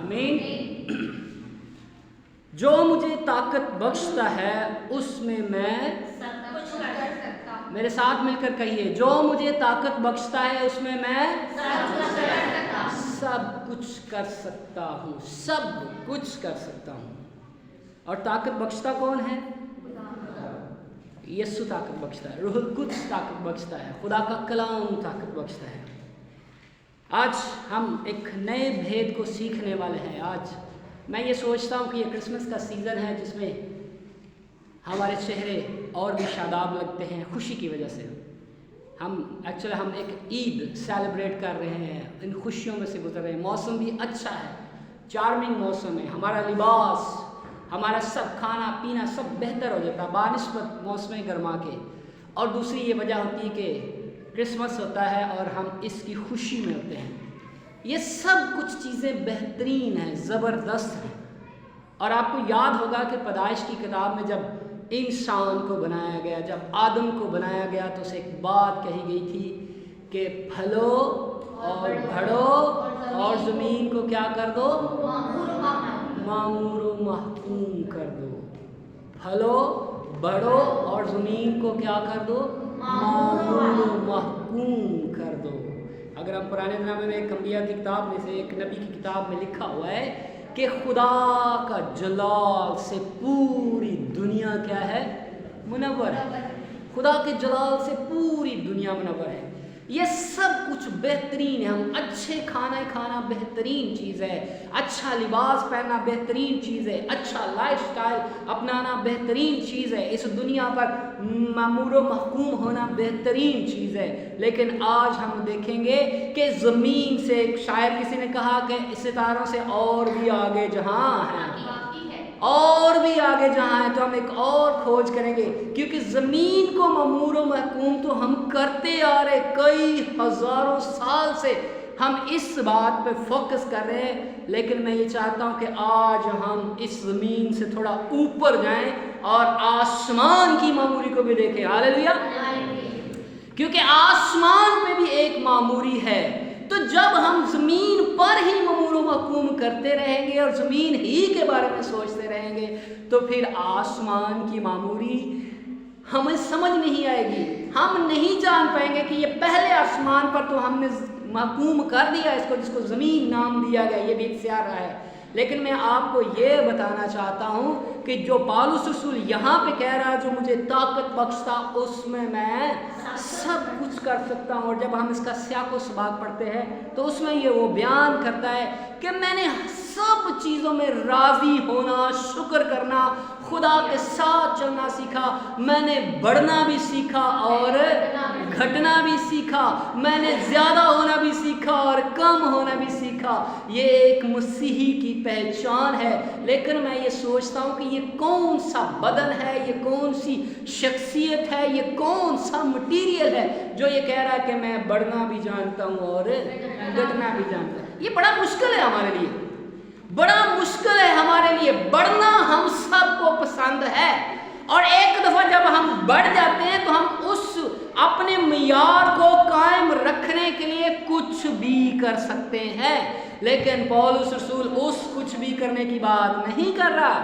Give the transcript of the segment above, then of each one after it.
आमीन। जो मुझे ताकत बख्शता है उसमें मैं सब कुछ कर सकता हूँ। मेरे साथ मिलकर कहिए, जो मुझे ताकत बख्शता है उसमें मैं सब कुछ कर सकता हूँ। सब कुछ कर सकता हूँ, सब कुछ कर सकता हूँ। और ताकत बख्शता कौन है? यीशु ताकत बख्शता है, रूहुल कुद्स ताकत बख्शता है, खुदा का कलाम ताकत बख्शता है। आज हम एक नए भेद को सीखने वाले हैं। आज मैं ये सोचता हूँ कि ये क्रिसमस का सीज़न है जिसमें हमारे चेहरे और भी शादाब लगते हैं खुशी की वजह से। हम एक ईद सेलिब्रेट कर रहे हैं, इन खुशियों में से गुजर रहे हैं। मौसम भी अच्छा है, चार्मिंग मौसम है, हमारा लिबास, हमारा सब खाना पीना सब बेहतर हो जाता है बानिस्बत मौसम गर्मा के। और दूसरी ये वजह होती है कि क्रिसमस होता है और हम इसकी खुशी में होते हैं। ये सब कुछ चीज़ें बेहतरीन हैं, ज़बरदस्त हैं। और आपको याद होगा कि पैदाइश की किताब में जब इंसान को बनाया गया, जब आदम को बनाया गया, तो उसे एक बात कही गई थी कि फलो और बढ़ो और ज़मीन को क्या कर दो? मामूर व महकूम कर दो। फलो बढ़ो और ज़मीन को क्या कर दो? मामूर व महकूम कर दो। अगर हम पुराने ज़माने में एक अंबिया की किताब में से एक नबी की किताब में लिखा हुआ है कि खुदा का जलाल से पूरी दुनिया क्या है? मुनव्वर है। खुदा के जलाल से पूरी दुनिया मुनव्वर है। ये सब कुछ बेहतरीन है। हम अच्छे खाना बेहतरीन चीज़ है, अच्छा लिबास पहनना बेहतरीन चीज़ है, अच्छा लाइफस्टाइल अपनाना बेहतरीन चीज़ है, इस दुनिया पर मामूर व महकूम होना बेहतरीन चीज़ है। लेकिन आज हम देखेंगे कि ज़मीन से, एक शायर किसी ने कहा कि सितारों से और भी आगे जहां है, और भी आगे जहाँ है, तो हम एक और खोज करेंगे। क्योंकि ज़मीन को मामूर व महकूम तो हम करते आ रहे, कई हज़ारों साल से हम इस बात पे फोकस कर रहे हैं। लेकिन मैं ये चाहता हूँ कि आज हम इस ज़मीन से थोड़ा ऊपर जाएं और आसमान की मामूरी को भी देखें। हालेलुया। क्योंकि आसमान पे भी एक मामूरी है। तो जब हम ज़मीन पर ही मामूर व महकूम करते रहेंगे और ज़मीन ही के बारे में सोचते रहेंगे, तो फिर आसमान की मामूरी हमें समझ नहीं आएगी। हम नहीं जान पाएंगे कि ये पहले आसमान पर तो हमने महकूम कर दिया इसको, जिसको ज़मीन नाम दिया गया, ये भी एक स्यारा है। लेकिन मैं आपको ये बताना चाहता हूँ कि जो पौलुस रसूल यहाँ पे कह रहा है, जो मुझे ताकत बख्शता उसमें मैं सब कुछ कर सकता हूँ। और जब हम इसका सियाको सबाक पढ़ते हैं तो उसमें ये वो बयान करता है कि मैंने सब चीज़ों में राज़ी होना, शुक्र करना, खुदा के साथ चलना सीखा। मैंने बढ़ना भी सीखा और घटना भी सीखा। मैंने ज़्यादा होना भी सीखा और कम होना भी सीखा। ये एक मसीही की पहचान है। लेकिन मैं ये सोचता हूँ कि ये कौन सा बदन है, ये कौन सी शख्सियत है, ये कौन सा मटीरियल है जो ये कह रहा है कि मैं बढ़ना भी जानता हूँ और घटना भी जानता हूँ। ये बड़ा मुश्किल है हमारे लिए, बड़ा मुश्किल है हमारे लिए। बढ़ना हम सबको पसंद है, और एक दफ़ा जब हम बढ़ जाते हैं तो हम उस अपने मियार को कायम रखने के लिए कुछ भी कर सकते हैं। लेकिन पौलुस रसूल उस कुछ भी करने की बात नहीं कर रहा।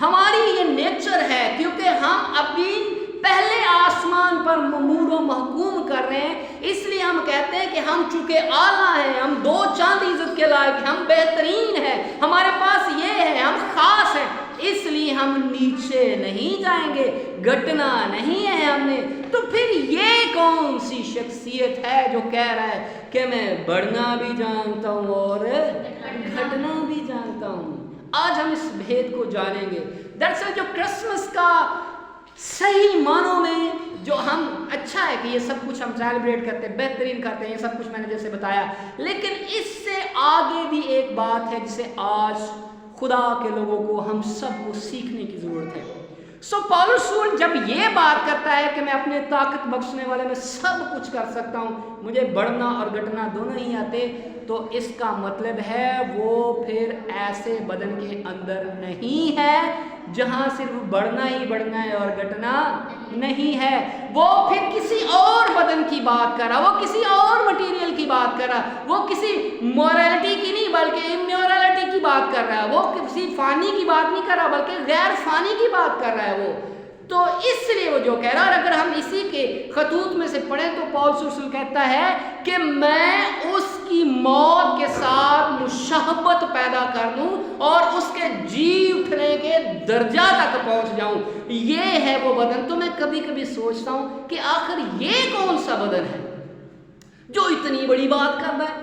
हमारी ये नेचर है, क्योंकि हम अभी पहले आसमान पर मामूर व महकूम कर रहे हैं, इसलिए हम कहते हैं कि हम चूंकि आला हैं, हम दो चांद इज्जत के लायक, हम बेहतरीन हैं, हमारे पास ये है, हम खास हैं, इसलिए हम नीचे नहीं जाएंगे, घटना नहीं है हमने। तो फिर ये कौन सी शख्सियत है जो कह रहा है कि मैं बढ़ना भी जानता हूँ और घटना भी जानता हूँ? आज हम इस भेद को जानेंगे। दरअसल जो क्रिसमस का सही मानों में जो हम, अच्छा है कि ये सब कुछ हम सेलिब्रेट करते हैं, बेहतरीन करते हैं, ये सब कुछ मैंने जैसे बताया, लेकिन इससे आगे भी एक बात है जिसे आज खुदा के लोगों को, हम सब को सीखने की ज़रूरत है। सो पौलुस रसूल जब ये बात करता है कि मैं अपने ताकत बख्शने वाले में सब कुछ कर सकता हूँ, मुझे बढ़ना और घटना दोनों ही आते, तो इसका मतलब है वो फिर ऐसे बदन के अंदर नहीं है जहाँ सिर्फ बढ़ना ही बढ़ना है और घटना नहीं है। वो फिर किसी और बदन की बात कर रहा, वो किसी और मटेरियल की बात कर रहा, वो किसी मोरालिटी की नहीं बल्कि इमोरालिटी की बात کر رہا ہے, وہ کسی فانی کی بات نہیں کر رہا بلکہ غیر فانی کی بات کر رہا ہے وہ. تو اس لیے وہ جو کہہ رہا ہے, اور اگر ہم اسی کے خطوط میں سے پڑھیں تو پولس رسول کہتا ہے کہ میں اس کی موت کے ساتھ مشابہت پیدا کر لوں اور اس کے جی اٹھنے کے درجہ تک پہنچ جاؤں. یہ ہے وہ بدن. تو میں کبھی کبھی سوچتا ہوں کہ آخر یہ کون سا بدن ہے جو اتنی بڑی بات کر رہا ہے.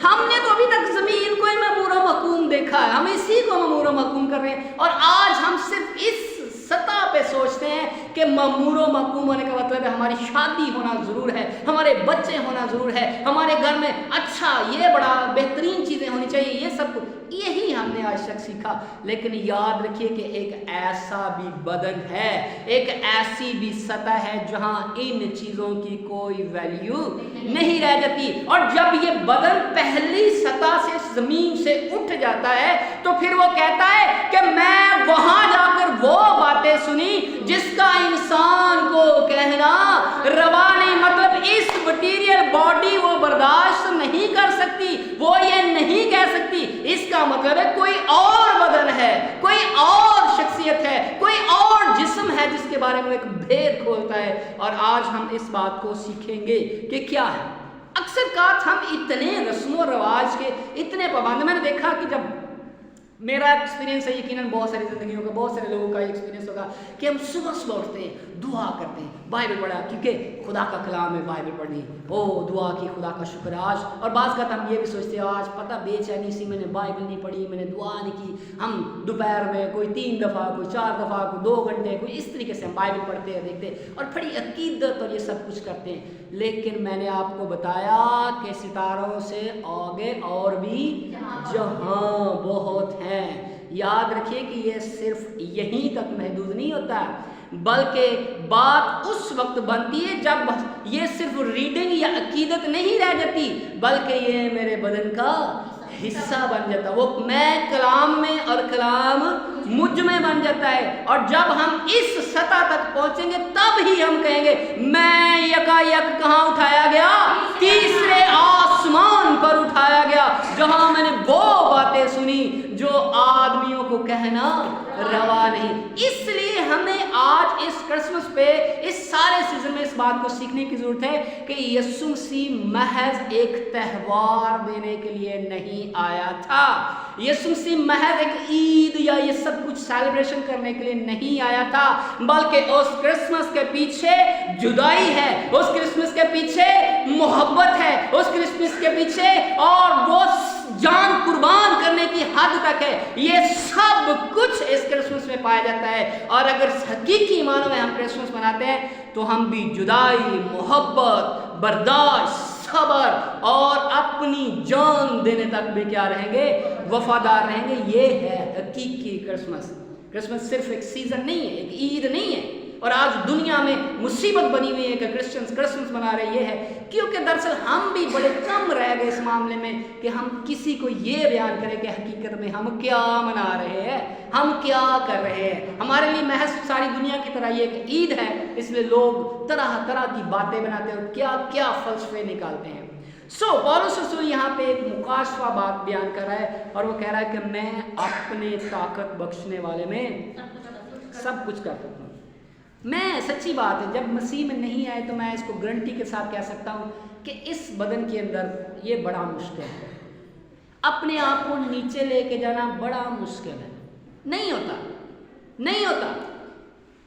ہم نے تو ابھی تک زمین کو ہی معمور و محکوم دیکھا ہے, ہم اسی کو معمور و محکوم کر رہے ہیں, اور آج ہم صرف اس سطح پہ سوچتے ہیں کہ معمور و محکوم ہونے کا مطلب ہے ہماری شادی ہونا ضرور ہے, ہمارے بچے ہونا ضرور ہے, ہمارے گھر میں اچھا یہ بڑا بہترین چیزیں ہونی چاہیے, یہ سب کچھ. یہی ہم نے آج تک سیکھا. لیکن یاد رکھیے کہ ایک ایسا بھی بدن ہے, ایک ایسی بھی سطح ہے جہاں ان چیزوں کی کوئی ویلیو نہیں رہ جاتی. اور جب یہ بدن پہلی سطح سے زمین سے اٹھ جاتا ہے تو پھر وہ کہتا ہے کہ میں وہاں جا کر وہ باتیں سنی جس کا انسان کو کہنا روا نہیں. مطلب اس مٹیریل باڈی وہ برداشت نہیں کر سکتی, وہ یہ نہیں کہہ سکتی. اس کا مطلب ہے کوئی اور بدن ہے, کوئی اور شخصیت ہے, کوئی اور جسم ہے جس کے بارے میں ایک بھید کھولتا ہے. اور آج ہم اس بات کو سیکھیں گے کہ کیا ہے. اکثر اوقات ہم اتنے رسم و رواج کے اتنے پابند. میں نے دیکھا کہ جب میرا ایکسپیرینس ہے, یقیناً بہت ساری زندگیوں کا, بہت سارے لوگوں کا ایکسپیرینس ہوگا کہ ہم صبح صبح اٹھتے ہیں, دعا کرتے ہیں, بائبل پڑھا کیونکہ خدا کا کلام ہے, بائبل پڑھنی, او دعا کی, خدا کا شکر آج. اور بعض کا ہم یہ بھی سوچتے ہیں آج پتہ بے چینی سی, میں نے بائبل نہیں پڑھی, میں نے دعا نہیں کی. ہم دوپہر میں کوئی 3 دفعہ, کوئی 4 دفعہ, کوئی 2 گھنٹے, کوئی اس طریقے سے ہم بائبل پڑھتے ہیں, دیکھتے ہیں اور بڑی عقیدت اور یہ سب کچھ کرتے ہیں. لیکن میں نے آپ کو بتایا کہ ستاروں سے آگے اور بھی جہاں بہت ہیں. یاد رکھیے کہ یہ صرف یہیں تک محدود نہیں ہوتا, بلکہ بات اس وقت بنتی ہے جب یہ صرف ریڈنگ یا عقیدت نہیں رہ جاتی بلکہ یہ میرے بدن کا حصہ بن جاتا. وہ میں کلام میں اور کلام مجھ میں بن جاتا ہے. اور جب ہم اس سطح تک پہنچیں گے تب ہی ہم کہیں گے میں یکا یک کہاں اٹھایا گیا, تیسرے آسمان پر اٹھایا گیا, جہاں میں نے وہ باتیں سنی جو آدمیوں کو کہنا روا نہیں. اس لیے ہمیں آج اس کرسمس پہ, اس سارے سیزن میں اس بات کو سیکھنے کی ضرورت ہے کہ یسوع مسیح محض ایک تہوار دینے کے لیے نہیں آیا تھا. یسوع مسیح محض ایک عید یا یہ سب کچھ سیلیبریشن کرنے کے لیے نہیں آیا تھا, بلکہ اس کرسمس کے پیچھے جدائی ہے, اس کرسمس کے پیچھے محبت ہے, اس کرسمس کے پیچھے اور وہ جان قربان کرنے کی حد تک ہے. یہ سب کچھ اس کرسمس میں پایا جاتا ہے. اور اگر حقیقی معنوں میں ہم کرسمس مناتے ہیں تو ہم بھی جدائی, محبت, برداشت, صبر اور اپنی جان دینے تک بھی کیا رہیں گے, وفادار رہیں گے. یہ ہے حقیقی کرسمس. کرسمس صرف ایک سیزن نہیں ہے, ایک عید نہیں ہے. اور آج دنیا میں مصیبت بنی ہوئی ہے کہ کرسچنز کرسمس منا رہے. یہ ہے کیونکہ دراصل ہم بھی بڑے کم رہ گئے اس معاملے میں کہ ہم کسی کو یہ بیان کریں کہ حقیقت میں ہم کیا منا رہے ہیں, ہم کیا کر رہے ہیں. ہمارے لیے محض ساری دنیا کی طرح یہ ایک عید ہے, اس لیے لوگ طرح طرح کی باتیں بناتے ہیں اور کیا کیا فلسفے نکالتے ہیں. پولس رسول یہاں پہ ایک مکاشفہ بات بیان کر رہا ہے اور وہ کہہ رہا ہے کہ میں اپنے طاقت بخشنے والے میں سب کچھ کر سکتا ہوں. میں سچی بات ہے, جب مسیح میں نہیں آئے تو میں اس کو گارنٹی کے ساتھ کہہ سکتا ہوں کہ اس بدن کے اندر یہ بڑا مشکل ہے. اپنے آپ کو نیچے لے کے جانا بڑا مشکل ہے. نہیں ہوتا.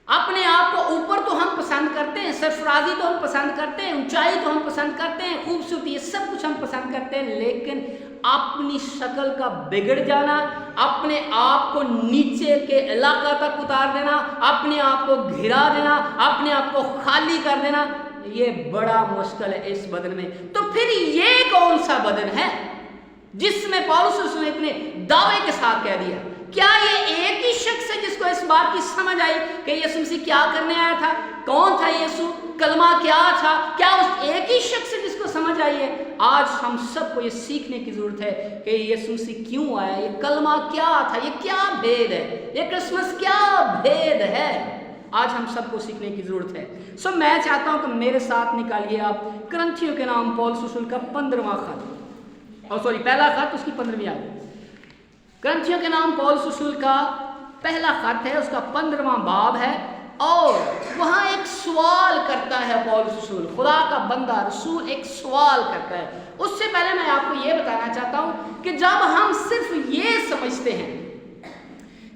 اپنے آپ کو اوپر تو ہم پسند کرتے ہیں, سرفرازی تو ہم پسند کرتے ہیں, اونچائی تو ہم پسند کرتے ہیں, خوبصورتی, یہ سب کچھ ہم پسند کرتے ہیں. لیکن اپنی شکل کا بگڑ جانا, اپنے آپ کو نیچے کے علاقہ تک اتار دینا, اپنے آپ کو گھرا دینا, اپنے آپ کو خالی کر دینا, یہ بڑا مشکل ہے اس بدن میں. تو پھر یہ کون سا بدن ہے جس میں پولس رسول نے اتنے دعوے کے ساتھ کہہ دیا؟ کیا یہ ایک ہی شخص ہے جس کو اس بات کی سمجھ آئی کہ یسوع مسیح کیا کرنے آیا تھا, کون تھا یسوع, کلمہ کیا تھا؟ کیا اس ایک ہی شخص ہے جس کو سمجھ آئی ہے؟ آج ہم سب کو یہ سیکھنے کی ضرورت ہے کہ یسوع مسیح کیوں آیا, یہ کلمہ کیا تھا, یہ کیا بھید ہے, یہ کرسمس کیا بھید ہے. آج ہم سب کو سیکھنے کی ضرورت ہے. میں چاہتا ہوں کہ میرے ساتھ نکالیے آپ کرنتھیوں کے نام پولس رسول کا 15واں خط, پہلا خط, اس کی 15ویں آیت. करंथियों के नाम पौलुस रसूल का पहला खत है, उसका 15वां बाब है, और वहाँ एक सवाल करता है पौलुस रसूल, खुदा का बंदा रसूल एक सवाल करता है। उससे पहले मैं आपको ये बताना चाहता हूँ कि जब हम सिर्फ ये समझते हैं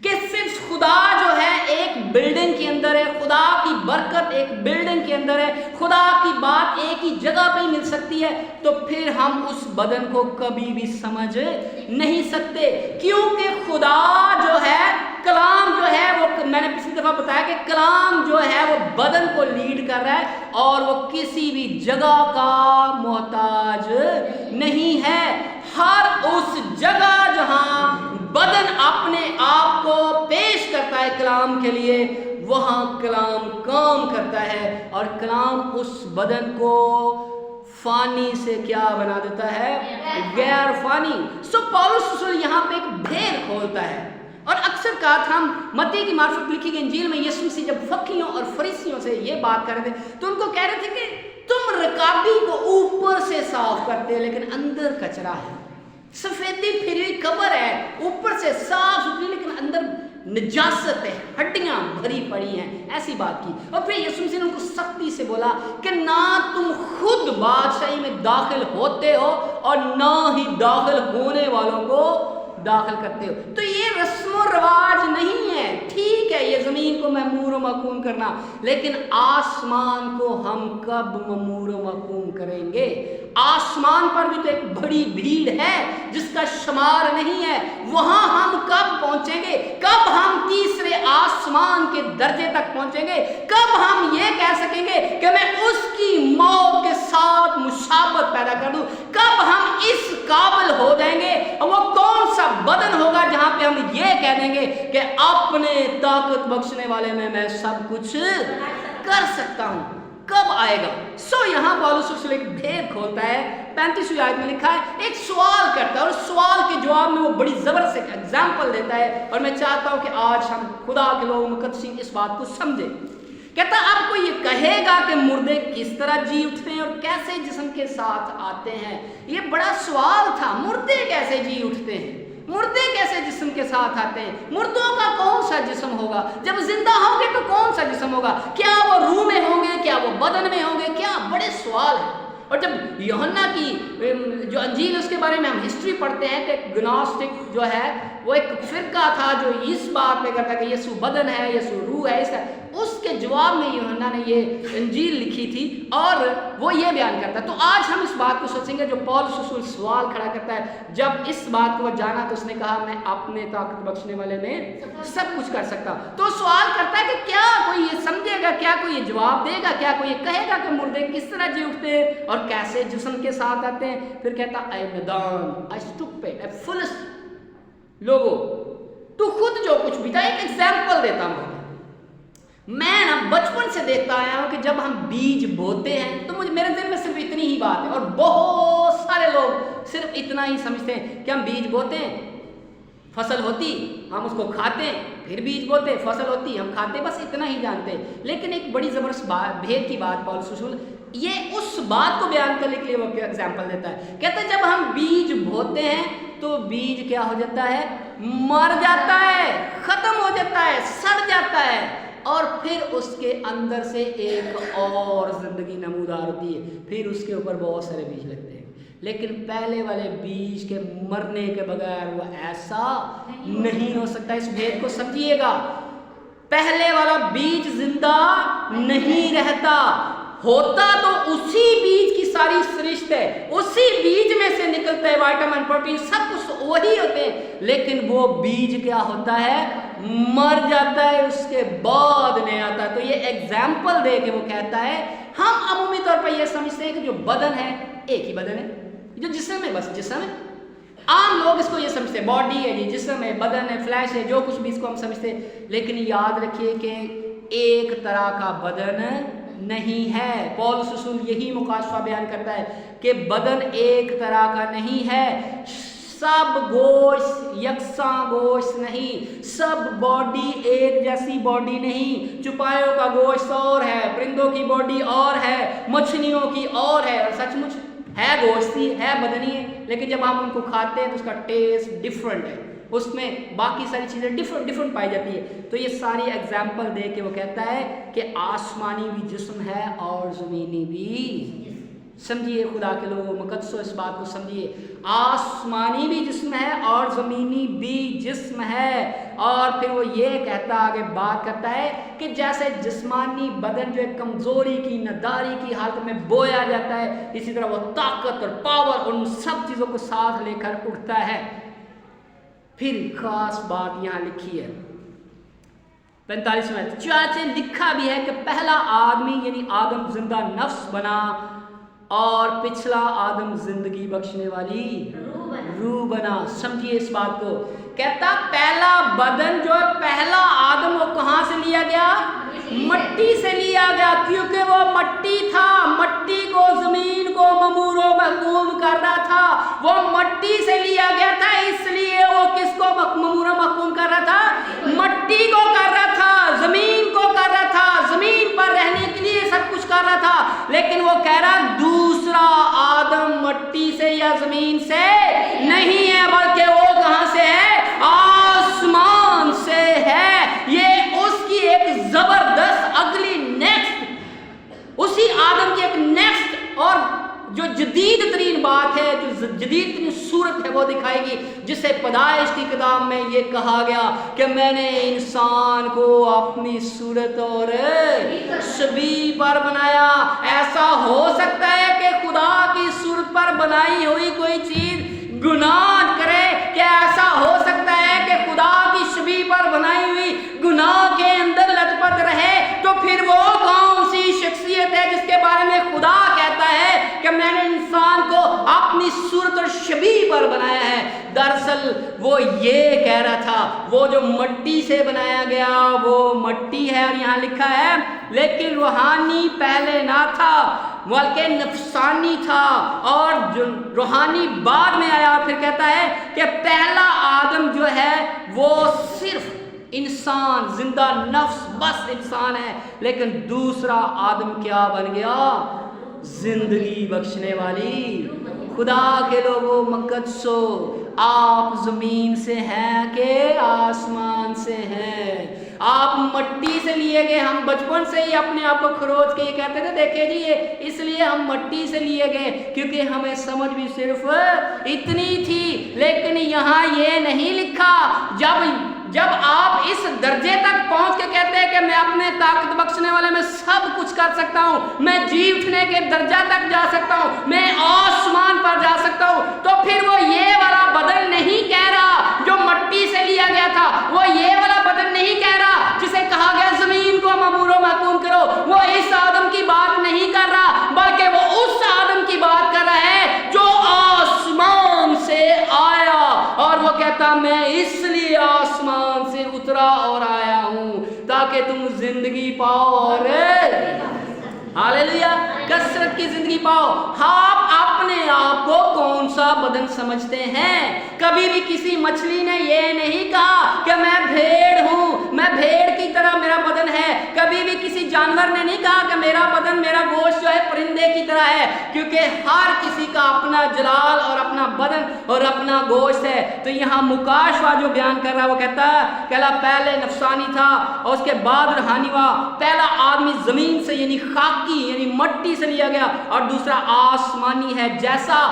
कि सिर्फ खुदा जो है एक बिल्डिंग के अंदर है, खुदा की बरकत एक बिल्डिंग के अंदर है, खुदा की बात एक ही जगह पे ही मिल सकती है, तो फिर हम उस बदन को कभी भी समझ नहीं सकते। क्योंकि खुदा जो है, कलाम जो है वो, मैंने पिछली दफा बताया कि कलाम जो है वो बदन को लीड कर रहा है और वो किसी भी जगह का मोहताज नहीं है। हर उस जगह जहां बदन अपने आप को पेश करता है कलाम के लिए, वहां कलाम काम करता है और कलाम उस बदन को फानी से क्या बना देता है, गैर फानी। सो पौलुस रसूल यहाँ पे एक भेद खोलता है। और अक्सर कहा था, हम मत्ती की मार्फत लिखी गई इंजील में यीशु मसीह जब फकीयों और फरीसियों से ये बात कर रहे थे तो उनको कह रहे थे कि तुम रकाबी को ऊपर से साफ करते हो लेकिन अंदर कचरा है, सफेदी फिर भी कबर है, ऊपर से साफ सुथरी लेकिन अंदर निजासत है, हड्डियां भरी पड़ी हैं, ऐसी बात की। और फिर यीशु मसीह ने उनको सख्ती से बोला कि ना तुम खुद बादशाही में दाखिल होते हो और ना ही दाखिल होने वालों को दाखिल करते हो। तो ये रस्म रवाज नहीं है, ठीक है ये ज़मीन को ममूर मकूम करना, लेकिन आसमान को हम कब ममूर मकूम करेंगे? आसमान पर भी तो एक बड़ी भीड़ है जिसका शुमार नहीं है, वहां हम कब पहुंचेंगे? कब हम तीसरे आसमान के दर्जे तक पहुंचेंगे? कब हम ये कह सकेंगे कि मैं उसकी मौत के साथ मुशाबत पैदा कर दूं? कब हम इस काबिल हो जाएंगे? वो कौन सा बदन होगा जहां पे हम ये कह देंगे कि अपने ताकत बख्शने वाले में मैं सब कुछ कर सकता हूं? कब आएगा? यहाँ पौलुस रसूल एक भेद खोलता है, 35वीं आयत में लिखा है, एक सवाल करता है और सवाल के जवाब में वो बड़ी जबरदस्त एग्जाम्पल देता है। और मैं चाहता हूं कि आज हम खुदा के लोग मुकद्दसीन इस बात को समझे। कहता आपको ये कहेगा कि मुर्दे किस तरह जी उठते हैं और कैसे जिस्म के साथ आते हैं। ये बड़ा सवाल था, मुर्दे कैसे जी उठते हैं, मुर्दे कैसे जिस्म के साथ आते हैं, मुर्दों का कौन सा जिस्म होगा, जब जिंदा होंगे तो कौन सा जिस्म होगा, क्या वो रूह में होंगे, क्या वो बदन में होंगे, क्या बड़े सवाल हैं। और जब यूहन्ना की जो अंजील उसके बारे में हम हिस्ट्री पढ़ते हैं तो एक ग्नोस्टिक जो है वो एक फिरका था जो इस बात पे करता कि यीशु बदन है, यीशु रूह है, इसका उसके जवाब में यूहन्ना ने ये अंजील लिखी थी और वो ये बयान करता है। तो आज हम इस बात को सोचेंगे जो पौलुस रसूल सवाल खड़ा करता है। जब इस बात को जाना तो उसने कहा मैं अपने ताकत बख्शने वाले में सब कुछ कर सकता। तो सवाल करता है कि क्या कोई ये समझेगा, क्या कोई ये जवाब देगा, क्या कोई ये कहेगा कि मुर्दे किस तरह जी उठते हैं और कैसे जिस्म के साथ आते हैं। फिर कहता ऐ मैदान, ऐ स्टूपिड, ऐ फुलिश लोगों, तू खुद जो कुछ भी था, एक एग्जाम्पल देता हूं। मैं ना बचपन से देखता आया हूं कि जब हम बीज बोते हैं तो मुझे मेरे दिल में सिर्फ इतनी ही बात है और बहुत सारे लोग सिर्फ इतना ही समझते हैं कि हम बीज बोते हैं, फसल होती, हम उसको खाते हैं, फिर बीज बोते, फसल होती, हम खाते, बस इतना ही जानते हैं। लेकिन एक बड़ी जबरदस्त भेद की बात पौलुस रसूल ये उस बात को बयान करने के लिए वो एग्जाम्पल देता है। कहता है जब हम बीज बोते हैं तो बीज क्या हो जाता है, मर जाता है, खत्म हो जाता है, सड़ जाता है और फिर उसके अंदर से एक और जिंदगी नमूदार होती है, फिर उसके ऊपर बहुत सारे बीज लगते हैं। लेकिन पहले वाले बीज के मरने के बगैर वो ऐसा नहीं हो सकता। इस भेद को समझिएगा, पहले वाला बीज जिंदा नहीं रहता, होता तो उसी बीज की सारी सृष्ट है, उसी बीज में से निकलता है विटामिन प्रोटीन सब कुछ वही होते हैं, लेकिन वो बीज क्या होता है, मर जाता है, उसके बाद नहीं आता। तो ये एग्जाम्पल दे के वो कहता है हम अमूमी तौर पर ये समझते हैं कि जो बदन है एक ही बदन है, जो जिस्म है बस जिस्म है। आम लोग इसको ये समझते हैं बॉडी है जी, जिस्म है, बदन है, फ्लैश है, जो कुछ भी इसको हम समझते हैं। लेकिन याद रखिए कि एक तरह का बदन नहीं है। पौलुस रसूल यही मुकाशफा बयान करता है कि बदन एक तरह का नहीं है, सब गोश्त यकसा गोश्त नहीं, सब बॉडी एक जैसी बॉडी नहीं। चुपायों का गोश्त और है, परिंदों की बॉडी और है, मछलियों की और है, और सचमुच है गोश्ती है, बदनी है, लेकिन जब हम उनको खाते हैं तो उसका टेस्ट डिफरेंट है। اس میں باقی ساری چیزیں ڈفرنٹ پائی جاتی ہے. تو یہ ساری ایگزامپل دے کے وہ کہتا ہے کہ آسمانی بھی جسم ہے اور زمینی بھی. سمجھیے خدا کے لوگوں مقدسو اس بات کو سمجھیے, آسمانی بھی جسم ہے اور زمینی بھی جسم ہے. اور پھر وہ یہ کہتا آگے بات کرتا ہے کہ جیسے جسمانی بدن جو ایک کمزوری کی نداری کی حالت میں بویا جاتا ہے, اسی طرح وہ طاقت اور پاور ان سب چیزوں کو ساتھ لے کر اٹھتا ہے. پھر خاص بات یہاں لکھی ہے 45 میں, چنانچہ لکھا بھی ہے کہ پہلا آدمی یعنی آدم زندہ نفس بنا اور پچھلا آدم زندگی بخشنے والی روح بنا. سمجھیے اس بات کو, کہتا پہلا بدن جو ہے پہلا آدم وہ کہاں سے لیا گیا؟ مٹی سے لیا گیا, کیونکہ وہ مٹی تھا, مٹی کو زمین کو ممور و محکوم کر رہا تھا. وہ مٹی سے لیا گیا تھا, اس لیے وہ کس کو ممور و محکوم کر رہا تھا؟ مٹی کو کر رہا تھا, زمین کو کر رہا تھا, زمین پر رہنے کے لیے سب کچھ کر رہا تھا. لیکن وہ کہہ رہا دوسرا آدم مٹی سے یا زمین سے نہیں ہے, بلکہ وہ کہاں سے ہے؟ آسمان سے ہے. یہ اس کی ایک زبردست اگلی نیکسٹ, اسی آدم کی ایک نیکسٹ اور جو جدید ترین بات ہے, جو جدید ترین صورت ہے وہ دکھائے گی, جسے پیدائش کی کتاب میں یہ کہا گیا کہ میں نے انسان کو اپنی صورت اور شبیہ پر بنایا. ایسا ہو سکتا ہے کہ خدا کی صورت پر بنائی ہوئی کوئی چیز گناہ کرے؟ کیا ایسا ہو سکتا ہے کہ خدا کی شبیہ پر بنائی ہوئی گناہ کے اندر لت پت رہے؟ تو پھر وہ کون سی شخصیت ہے جس کے بارے میں خدا کہتا ہے کہ میں نے انسان کو اپنی صورت اور شبیہ پر بنایا ہے؟ دراصل وہ یہ کہہ رہا تھا, وہ جو مٹی سے بنایا گیا وہ مٹی ہے, اور یہاں لکھا ہے لیکن روحانی پہلے نہ تھا بلکہ نفسانی تھا, اور جو روحانی بعد میں آیا. پھر کہتا ہے کہ پہلا آدم جو ہے وہ صرف انسان, زندہ نفس, بس انسان ہے, لیکن دوسرا آدم کیا بن گیا؟ زندگی بخشنے والی. خدا کے لوگوں مقدسو, آپ زمین سے ہیں کہ آسمان سے ہیں؟ آپ مٹی سے لیے گئے. ہم بچپن سے ہی اپنے آپ کو کھروچ کے یہ کہتے تھے دیکھیں جی یہ اس لیے ہم مٹی سے لیے گئے کیونکہ ہمیں سمجھ بھی صرف اتنی تھی. لیکن یہاں یہ نہیں لکھا. جب آپ اس درجے تک پہنچ کے کہتے ہیں کہ میں اپنے طاقت بخشنے والے میں سب کچھ کر سکتا ہوں, میں جی اٹھنے کے درجہ تک جا سکتا ہوں, میں آسمان پر جا سکتا ہوں, تو پھر وہ یہ والا بدن نہیں کہہ رہا جو مٹی سے لیا گیا تھا, وہ یہ والا بدن نہیں کہہ رہا جسے کہا گیا زمین کو ممور و محکوم کرو. وہ اس آدم کی بات نہیں کر رہا, بلکہ وہ اس آدم کی بات کر رہا ہے جو آسمان سے آیا. اور وہ کہتا میں اس لیے آسمان سے اترا اور آیا ہوں تاکہ تم زندگی پاؤ اور ہاللیلویا کثرت کی زندگی پاؤ. آپ اپنے آپ کو کون سا بدن سمجھتے ہیں؟ کبھی بھی کسی مچھلی نے یہ نہیں کہا کہ میں بھیڑ ہوں, میں بھیڑ کی طرح میرا بدن ہے. کبھی بھی کسی جانور نے نہیں کہا کہ میرا بدن, میرا گوشت جو ہے پرندے کی طرح ہے, کیونکہ ہر کسی کا اپنا جلال اور اپنا بدن اور اپنا گوشت ہے. تو یہاں مکاشفہ جو بیان کر رہا ہے وہ کہتا ہے پہلا پہلے نفسانی تھا اور اس کے بعد روحانی ہوا. پہلا آدمی زمین سے یعنی خاکی یعنی مٹی سے لیا گیا, اور دوسرا آسمانی ہے جیسا.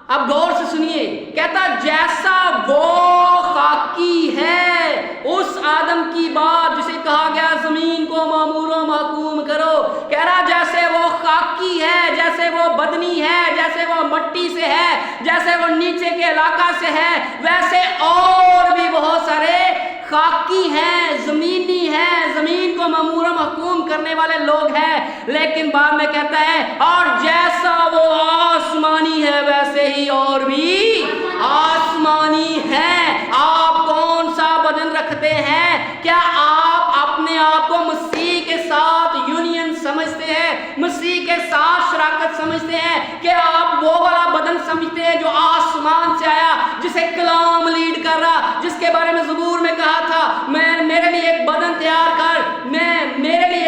اب غور سے سنیے, کہتا جیسا وہ خاکی ہے اس آدم کی بات جسے کہا گیا زمین کو مامور و محکوم کرو, کہہ رہا جیسے وہ خاکی ہے, جیسے وہ بدنی ہے, جیسے وہ مٹی سے ہے, جیسے وہ نیچے کے علاقہ سے ہے, ویسے اور بھی بہت سارے خاکی ہیں, زمینی ہیں, زمین کو مامور و محکوم کرنے والے لوگ ہیں. لیکن بعد میں کہتا ہے اور جیسا وہ آسمانی ہے ویسے ہی اور بھی آسمانی ہے. آپ کون سا بدن رکھتے ہیں؟ کیا آپ اپنے آپ کو مسیح کے ساتھ یونین سمجھتے ہیں, مسیح کے ساتھ شراکت سمجھتے ہیں, کہ آپ وہ والا بدن سمجھتے ہیں جو آسمان سے آیا, جسے کلام لیڈ کر رہا, جس کے بارے میں زبور میں کہا تھا میرے لیے ایک بدن تیار کر, میرے لیے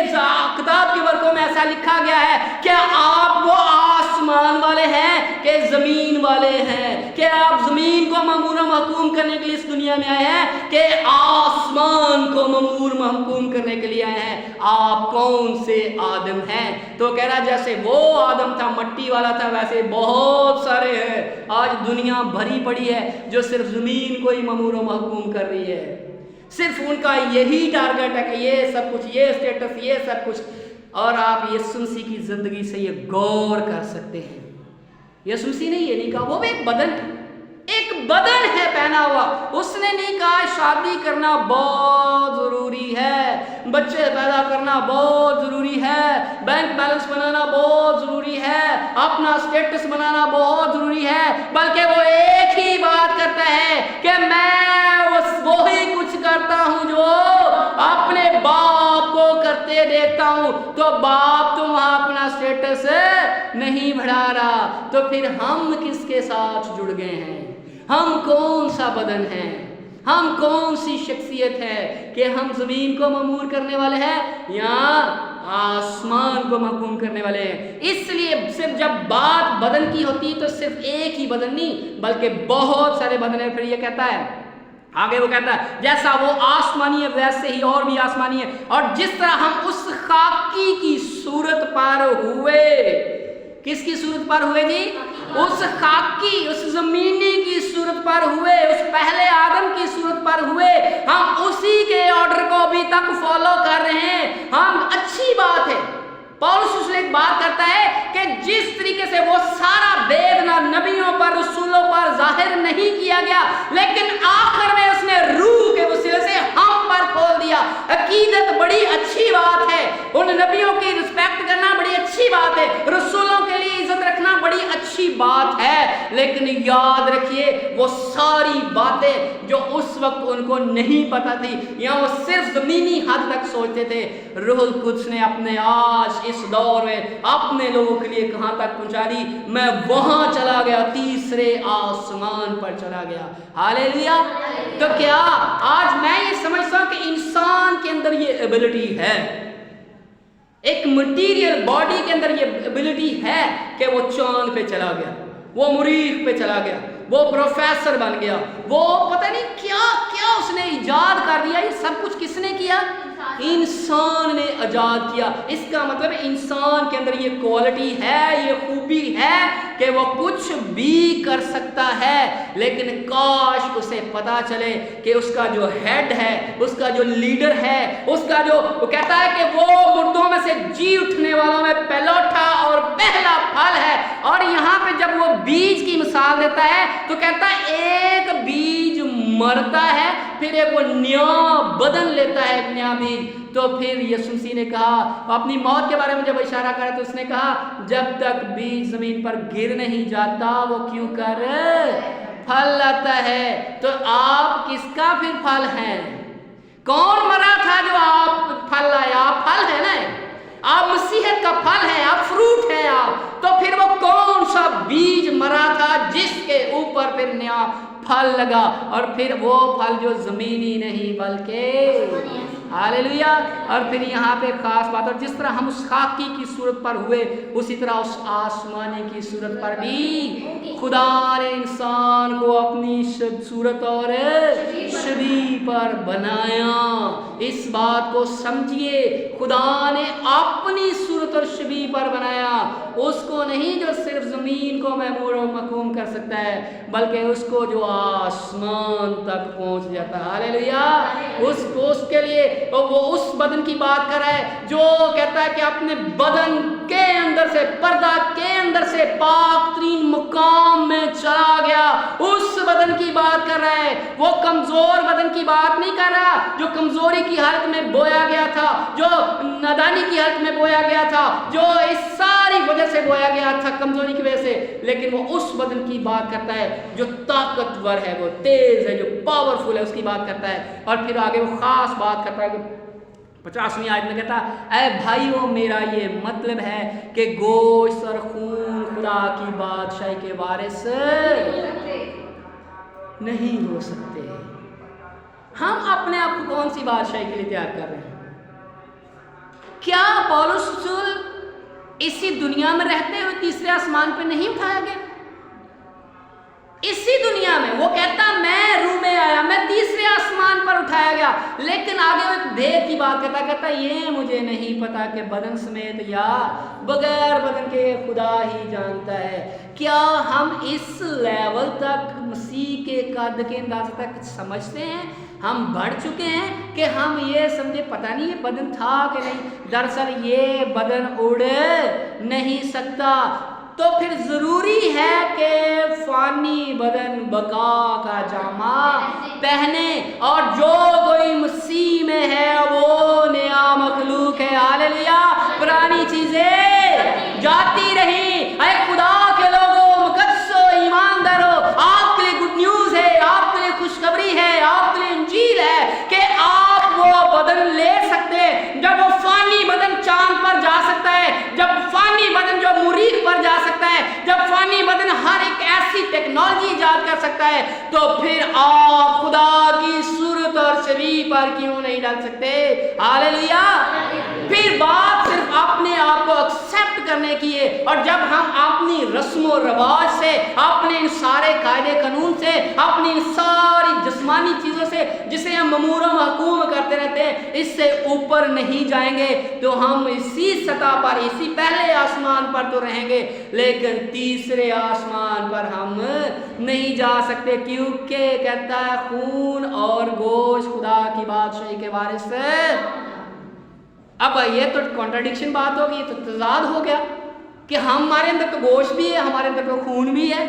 کتاب کے ورقوں میں ایسا لکھا گیا ہے. کیا آپ وہ آسمان والے والے ہیں کہ زمین والے ہیں؟ کہ آپ زمین کو مأمور و محکوم کرنے کے لیے اس دنیا میں آئے ہیں کہ آسمان کو مأمور محکوم کرنے کے لیے آئے ہیں؟ آپ کون سے آدم ہیں؟ تو کہہ رہا جیسے وہ آدم تھا مٹی والا تھا ویسے بہت سارے ہیں آج دنیا بھری پڑی ہے جو صرف زمین کو ہی مأمور و محکوم کر رہی ہے، صرف ان کا یہی ٹارگٹ ہے کہ یہ سب کچھ، یہ اسٹیٹس، یہ سب کچھ۔ اور آپ یسوع مسیح کی زندگی سے یہ غور کر سکتے ہیں، یسوع مسیح نے یہ نہیں کہا، وہ بھی ایک بدن ہے، ایک بدن ہے پہنا ہوا، اس نے نہیں کہا شادی کرنا بہت ضروری ہے، بچے پیدا کرنا بہت ضروری ہے، بینک بیلنس بنانا بہت ضروری ہے، اپنا اسٹیٹس بنانا بہت ضروری ہے، بلکہ وہ ایک ہی بات کرتا ہے کہ میں وہی کچھ کرتا ہوں جو اپنے باپ کو کرتے دیکھتا ہوں۔ تو باپ تو وہاں اپنا اسٹیٹس نہیں بڑھا رہا، تو پھر ہم کس کے ساتھ جڑ گئے ہیں؟ ہم کون سا بدن ہیں؟ ہم کون سی شخصیت ہے کہ ہم زمین کو مأمور کرنے والے ہیں یا آسمان کو محکوم کرنے والے ہیں؟ اس لیے صرف جب بات بدن کی ہوتی تو صرف ایک ہی بدن نہیں بلکہ بہت سارے بدن ہیں۔ پھر یہ کہتا ہے آگے، وہ کہتا ہے جیسا وہ آسمانی ہے ویسے ہی اور بھی آسمانی ہے، اور جس طرح ہم اس خاکی کی صورت پر ہوئے، کس کی صورت پر ہوئے جی؟ اس خاکی، اس زمینی کی صورت پر ہوئے، اس پہلے آدم کی صورت پر ہوئے، ہم اسی کے آرڈر کو ابھی تک فالو کر رہے ہیں۔ ہم اچھی بات ہے، پولس اس لیے ایک بات کرتا ہے کہ جس طریقے سے وہ سارا بید نہ نبیوں پر رسولوں پر ظاہر نہیں کیا گیا، لیکن آخر میں اس نے روح کے وسیلے سے ہم پر کھول دیا۔ عقیدت بڑی اچھی بات ہے، ان نبیوں کی رسپیکٹ کرنا بڑی اچھی بات ہے، رسولوں کے لیے عزت رکھنا بڑی اچھی بات ہے، لیکن یاد رکھیے وہ ساری باتیں جو اس وقت ان کو نہیں پتا تھی یا وہ صرف زمینی حد تک سوچتے تھے، روح القدس نے اپنے آج اس دور میں اپنے لوگوں کے لیے کہاں تک پہنچا دی؟ میں وہاں چلا گیا، تیسرے آسمان پر چلا گیا۔ ہاللیلویا۔ تو کیا آج میں یہ سمجھتا ہوں کہ انسان کے اندر یہ ایبلٹی ہے، ایک مٹیریل باڈی کے اندر یہ ایبلٹی ہے کہ وہ چاند پہ چلا گیا، وہ مریخ پہ چلا گیا، وہ پروفیسر بن گیا، وہ پتہ نہیں کیا کیا اس نے ایجاد کر دیا۔ یہ سب کچھ کس نے کیا؟ انسان نے ایجاد کیا۔ اس کا مطلب انسان کے اندر یہ کوالٹی ہے، یہ خوبی ہے کہ وہ کچھ بھی کر سکتا ہے، لیکن کاش اسے پتا چلے کہ اس کا جو ہیڈ ہے، اس کا جو لیڈر ہے، اس کا جو وہ کہتا ہے کہ وہ مردوں میں سے جی اٹھنے والوں میں پہلوٹا اور پہلا پھل ہے۔ اور یہاں پہ جب وہ بیج کی مثال دیتا ہے تو کہتا ہے ایک بیج مرتا ہے، پھر ایک وہ نیا بدن لیتا ہے، ایک نیا بیج۔ تو پھر یسوع مسیح نے کہا، اپنی موت کے بارے میں جب اشارہ کرا تو اس نے کہا جب تک بیج زمین پر گر نہیں جاتا وہ کیوں کر پھل لاتا ہے۔ تو آپ کس کا پھر پھل ہیں؟ کون مرا تھا جو آپ پھل لائے؟ آپ پھل ہے نا، آپ مسیحیت کا پھل ہے، آپ فروٹ ہے آپ۔ تو پھر وہ کون سا بیج مرا تھا جس کے اوپر پھر نیا پھل لگا، اور پھر وہ پھل جو زمینی نہیں بلکہ ہاللیلویا۔ اور پھر یہاں پہ خاص بات، اور جس طرح ہم اس خاکی کی صورت پر ہوئے اسی طرح اس آسمانی کی صورت پر بھی خدا نے انسان کو اپنی صورت اور شبیہ پر بنایا۔ اس بات کو سمجھیے، خدا نے اپنی صورت اور شبیہ پر بنایا، اس کو نہیں جو صرف زمین کو مأمور و محکوم کر سکتا ہے بلکہ اس کو جو آسمان تک پہنچ جاتا ہے۔ ہاللیلویا۔ اس کے لیے وہ اس بدن کی بات کر رہا ہے جو کہتا ہے کہ اپنے بدن کے اندر سے، پردہ کے اندر سے پاک ترین مقام میں چلا گیا، اس بدن کی بات کر رہا ہے۔ وہ کمزور بدن کی بات نہیں کر رہا جو کمزوری کی حالت میں بویا گیا تھا، جو نادانی کی حالت میں بویا گیا تھا، جو اس ساری وجہ سے بویا گیا تھا کمزوری کی وجہ سے، لیکن وہ اس بدن کی بات کرتا ہے جو طاقتور ہے، وہ تیز ہے، جو پاورفل ہے، اس کی بات کرتا ہے۔ اور پھر آگے وہ خاص بات کرتا ہے کہ 50ویں آیت میں کہتا ہے اے بھائیو میرا یہ مطلب ہے کہ گوشت اور خون خدا کی بادشاہی کے وارث نہیں ہو سکتے۔ ہم اپنے آپ کو کون سی بادشاہی کے لیے تیار کر رہے ہیں؟ کیا پولس رسول इसी दुनिया में रहते हुए तीसरे आसमान पे नहीं उठाया गया? इसी दुनिया में वो कहता मैं रूह में आया, मैं तीसरे आसमान पर उठाया गया, लेकिन आगे वो एक भेद की बात कहता ये मुझे नहीं पता कि बदन समेत या बगैर बदन के खुदा ही जानता है। क्या हम इस लेवल तक मसीह के कद के अंदाजे तक समझते हैं? हम बढ़ चुके हैं कि हम ये समझे पता नहीं ये बदन था कि नहीं, दरअसल ये बदन उड़ नहीं सकता। तो फिर जरूरी है कि फानी बदन बका का जामा पहने, और जो कोई मसीह में है वो नया मखलूक है। हालेलुया। पुरानी चीजें जाती रही। अरे खुदा के लोगों, मुकद्दसो, ईमानदारो, आपके लिए गुड न्यूज है, आपके लिए खुशखबरी है, आपके लिए इंजील है कि आप वो बदन ले सकते हैं। जब वो फानी बदन चांद पर जा सकता है, जब फानी बदन जो मुरीख पर जा सकता है, जब फानी बदन हर एक ऐसी टेक्नोलॉजी इजाद कर सकता है, तो फिर आप खुदा की सूरत और शरीर पर क्यों नहीं डाल सकते? हालेलुया। फिर बात सिर्फ अपने आप को एक्सेप्ट करने की है, और जब हम अपनी रस्म और रवाज से, अपने इन सारे कायदे कानून से, अपनी इन सारी जिस्मानी चीजों से जिसे हम ममूर महकूम करते रहते हैं, इससे ऊपर नहीं जाएंगे, तो हम इसी सतह पर, इसी पहले आसमान पर तो रहेंगे, लेकिन तीसरे आसमान पर हम नहीं जा सकते, क्योंकि कहता है खून और गोश्त खुदा की बादशाही के वारिस है। अब ये तो कॉन्ट्रडिक्शन बात होगी, तो तजाद हो गया कि हमारे अंदर तो गोश्त भी है, हमारे अंदर तो खून भी है,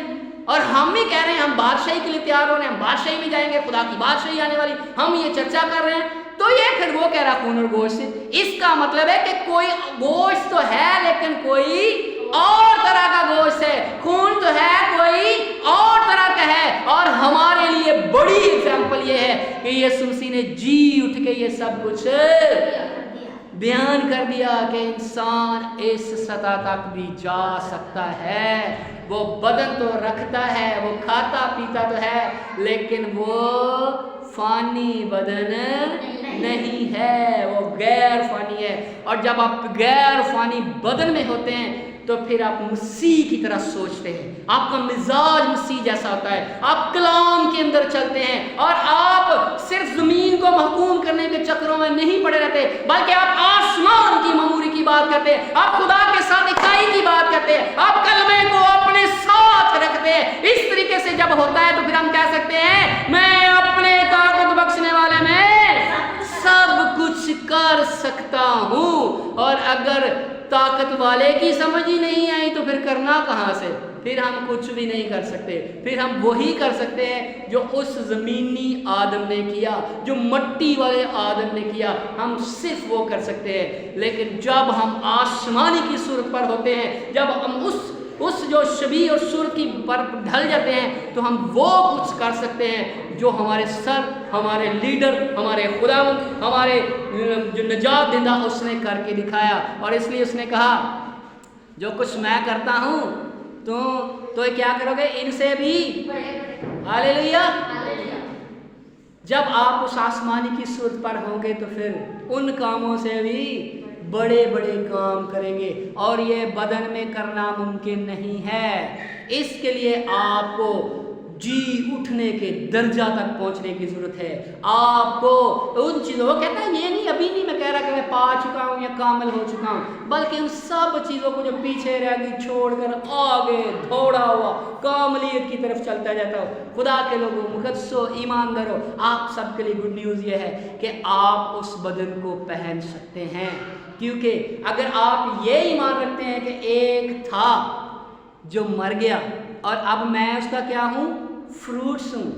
और हम भी कह रहे हैं हम बादशाही के लिए तैयार हो रहे हैं, हम बादशाही में जाएंगे, खुदा की बादशाही आने वाली, हम ये चर्चा कर रहे हैं। तो ये फिर वो कह रहा खून और गोश्त, इसका मतलब है कि कोई गोश्त तो है लेकिन कोई और तरह का गोश्त है, खून तो है कोई और तरह का है। और हमारे लिए बड़ी एग्जाम्पल ये है कि यीशु मसीह ने जी उठ के ये सब कुछ बयान कर दिया कि इंसान इस सतह तक भी जा सकता है। वो बदन तो रखता है, वो खाता पीता तो है, लेकिन वो फानी बदन नहीं है, वो गैर फानी है। और जब आप गैर फानी बदन में होते हैं तो फिर आप मसीह की तरह सोचते हैं, आपका मिजाज मसीह जैसा होता है, आप कलाम के अंदर चलते हैं, और आप सिर्फ जमीन को महकूम करने के चक्रों में नहीं पड़े रहते, बल्कि आप आसमान की ममूरी की बात करते हैं, आप खुदा के साथ इकाई की बात करते हैं, आप कलमे को अपने साथ रखते हैं। इस तरीके से जब होता है तो फिर हम कह सकते हैं मैं अपने ताकत बख्शने वाले में सब कुछ कर सकता हूँ। और अगर ताकत वाले की समझ ही नहीं आई तो फिर करना कहाँ से? फिर हम कुछ भी नहीं कर सकते, फिर हम वही कर सकते हैं जो उस ज़मीनी आदम ने किया, जो मट्टी वाले आदम ने किया, हम सिर्फ वो कर सकते हैं। लेकिन जब हम आसमानी की सूरत पर होते हैं, जब हम उस जो शबीह और सूरत की पर ढल जाते हैं, तो हम वो कुछ कर सकते हैं जो हमारे सर, हमारे लीडर, हमारे खुदावंद, हमारे जो निजात देता उसने करके दिखाया। और इसलिए उसने कहा जो कुछ मैं करता हूँ तो क्या करोगे इनसे भी। हालेलुया। जब आप उस आसमानी की सूरत पर होंगे तो फिर उन कामों से भी बड़े बड़े काम करेंगे, और ये बदन में करना मुमकिन नहीं है। इसके लिए आपको जी उठने के दर्जा तक पहुंचने की जरूरत है। आपको उन चीज़ों, वो कहता है ये नहीं, अभी नहीं मैं कह रहा कि मैं पा चुका हूँ या कामिल हो चुका हूँ, बल्कि उन सब चीज़ों को जो पीछे रह गई छोड़कर आगे दौड़ा हुआ कामलियत की तरफ चलता जाता हो। खुदा के लोगों, मुकद्दसो, ईमानदारों, आप सबके लिए गुड न्यूज़ ये है कि आप उस बदन को पहन सकते हैं, क्योंकि अगर आप ये ईमान रखते हैं कि एक था जो मर गया और अब मैं उसका क्या हूँ, फ्रूट्स हूँ।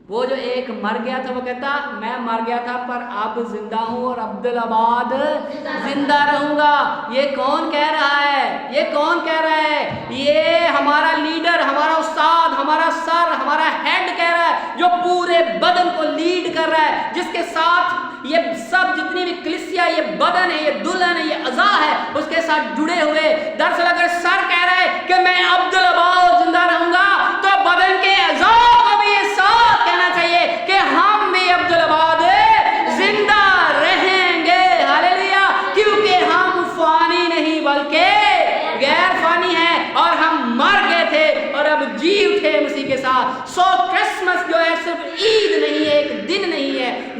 वो जो एक मर गया था वो कहता मैं मर गया था पर अब जिंदा हूँ और अब्दुल आबाद जिंदा रहूंगा। ये कौन कह रहा है? ये कौन कह रहा है? ये हमारा लीडर, हमारा उस्ताद, हमारा सर, हमारा हेड कह रहा है, जो पूरे बदन को लीड कर रहा है, जिसके साथ ये सब जितनी भी कलीसिया, ये बदन है, ये दुल्हन है, ये अज़ा है, उसके साथ जुड़े हुए। दरअसल अगर सर कह रहा है कि मैं अब्दुल आबाद जिंदा रहूंगा, तो बदन के अज़ा को भी ये साथ कहना चाहिए कि हम भी अब्दुल आबाद जिंदा रहेंगे। हालेलुया। क्योंकि हम फानी नहीं बल्कि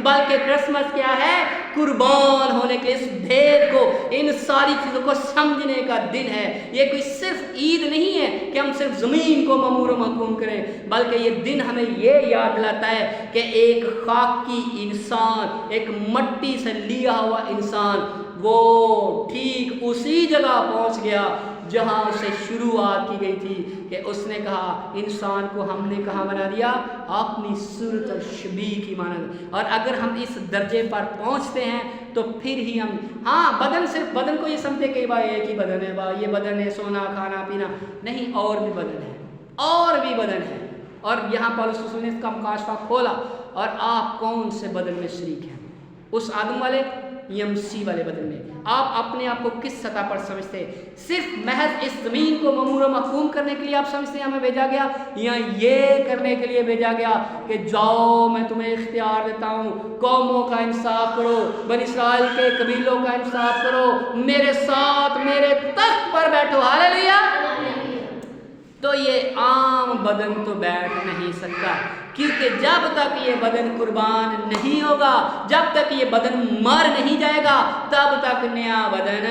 बल्कि क्रिसमस क्या है? कुर्बान होने के इस भेद को, इन सारी चीज़ों को समझने का दिन है। ये कोई सिर्फ ईद नहीं है कि हम सिर्फ ज़मीन को ममूर व महकूम करें, बल्कि ये दिन हमें ये याद दिलाता है कि एक खाकी इंसान, एक मट्टी से लिया हुआ इंसान, वो ठीक उसी जगह पहुंच गया जहां उसे शुरुआत की गई थी कि उसने कहा, इंसान को हमने कहाँ बना दिया? अपनी सूरत और शबीह की मानद। और अगर हम इस दर्जे पर पहुंचते हैं तो फिर ही हम, हाँ, बदन, सिर्फ बदन को ये समझते कि भाई एक ही बदन है, भाई ये बदन है, सोना खाना पीना नहीं, और भी बदन है, और भी बदन है। और यहाँ पौलुस रसूल ने इसका मुकाशफा खोला, और आप कौन से बदन में शरीक हैं? उस आदम वाले या मसीह वाले बदन में? आप अपने आप को किस सतह पर समझते हैं? सिर्फ महज इस ज़मीन को ममूर व महफूम करने के लिए आप समझते हैं हमें भेजा गया, या ये करने के लिए भेजा गया कि जाओ मैं तुम्हें इख्तियार देता हूँ, कौमों का इंसाफ करो, बनी इस्राएल के कबीलों का इंसाफ करो, मेरे साथ मेरे तख्त पर बैठो, हालेलुया। तो ये आम बदन तो बैठ नहीं सकता, क्योंकि जब तक ये बदन कुर्बान नहीं होगा, जब तक ये बदन मर नहीं जाएगा, तब तक नया बदन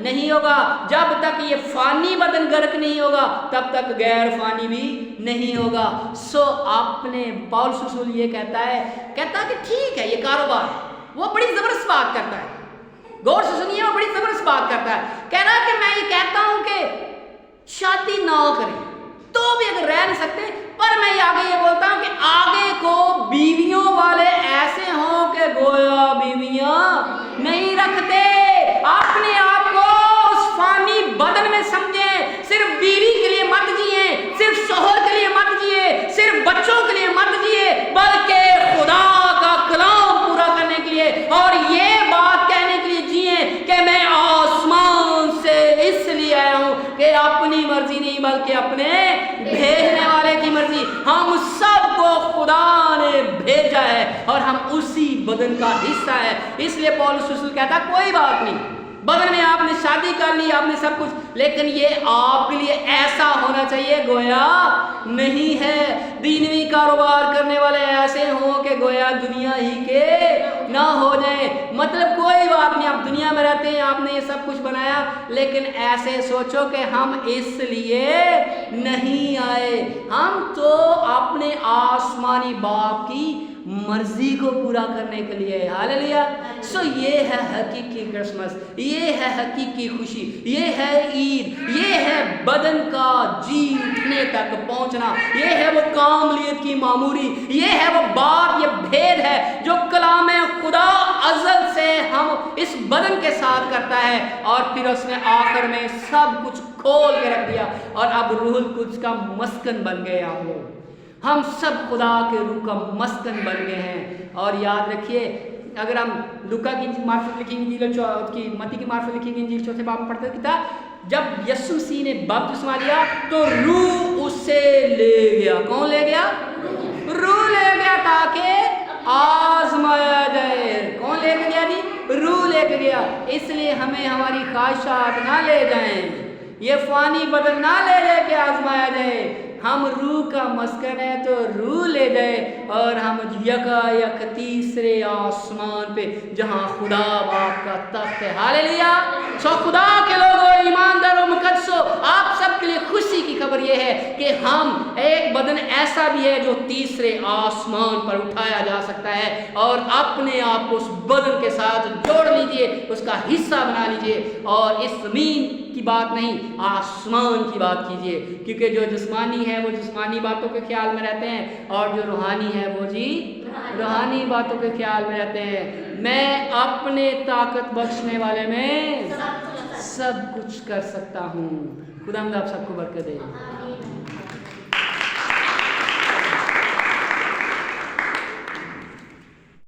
नहीं होगा। जब तक ये फानी बदन गर्क नहीं होगा, तब तक गैर फानी भी नहीं होगा। सो आपने पौलुस रसूल ये कहता है कि ठीक है, ये कारोबार, वो बड़ी ज़बरदस्त बात करता है, गौर से सुनिए, वो बड़ी ज़बरदस्त बात करता है। कह रहा है कि मैं ये कहता हूँ कि शादी ना करें तो भी अगर रह नहीं सकते, पर मैं आगे ये बोलता हूं कि आगे को बीवियों वाले ऐसे हों कि गोया बीवियां नहीं रखते। अपने आप को उस फानी बदन में समझें। सिर्फ बीवी के लिए मत जिए, सिर्फ शोहर के लिए मत जिए, सिर्फ बच्चों के लिए मत जिए, बल्कि खुदा का कलाम पूरा करने के लिए और ये बात कहने के लिए जिए कि मैं आसमान से इसलिए आया हूं कि अपनी मर्जी नहीं बल्कि अपने भेजने वाले की मर्जी। हम सबको खुदा ने भेजा है और हम उसी बदन का हिस्सा है। इसलिए पौलुस रसूल कहता कोई बात नहीं, बदन में आपने शादी कर ली, आपने सब कुछ, लेकिन ये आपके लिए ऐसा होना चाहिए गोया नहीं है। दीनवी कारोबार करने वाले ऐसे हों कि गोया दुनिया ही के ना हो जाए। मतलब कोई बात नहीं, आप दुनिया में रहते हैं, आपने ये सब कुछ बनाया, लेकिन ऐसे सोचो कि हम इसलिए नहीं आए, हम तो अपने आसमानी बाप की मर्जी को पूरा करने के लिए। हालेलुया। सो ये है हकीकी क्रिसमस, ये है हकीकी खुशी, ये है ईद, ये है बदन का जी उठने तक पहुंचना, ये है वो कामलियत की मामूरी, ये है वो बात, ये भेद है जो कलाम खुदा अज़ल से हम इस बदन के साथ करता है और फिर उसने आखिर में सब कुछ खोल के रख दिया और अब रूहुल कुद्स का मस्कन बन गए आप लोग। हम सब खुदा के रूह का मस्कन बन गए हैं। और याद रखिए, अगर हम लूका की मार्फत लिखी इंजील की मत्ती की मार्फत लिखी इंजील चौथे बाब में पढ़ते किया, जब यीशु मसीह ने बपतिस्मा लिया तो रूह उससे ले गया। कौन ले गया? रूह ले गया ताकि आजमाया जाए। कौन लेके गया जी? रूह लेके गया। इसलिए हमें हमारी ख्वाहिशात ना ले जाएं, ये फानी बदन ना ले जाके आजमाया जाए। हम रूह का मस्कन है तो रूह ले जाए और हम यकायक तीसरे आसमान पे जहां खुदा बाप का तख्त है। हालेलुया। सो खुदा के लोगों, ईमानदारों, मुकद्दसों, आप सबके लिए खुशी की खबर यह है कि हम एक बदन ऐसा भी है जो तीसरे आसमान पर उठाया जा सकता है और अपने आप को उस बदन के साथ जोड़ लीजिए, उसका हिस्सा बना लीजिए और इस ज़मीन की बात नहीं, आसमान की बात कीजिए, क्योंकि जो जिस्मानी है वो जिस्मानी बातों के ख्याल में रहते हैं और जो रूहानी है वो जी रूहानी बातों के ख्याल में रहते हैं। मैं अपने ताकत बख्शने वाले में सब कुछ कर सकता हूँ। खुदा आप सबको बरकत दे।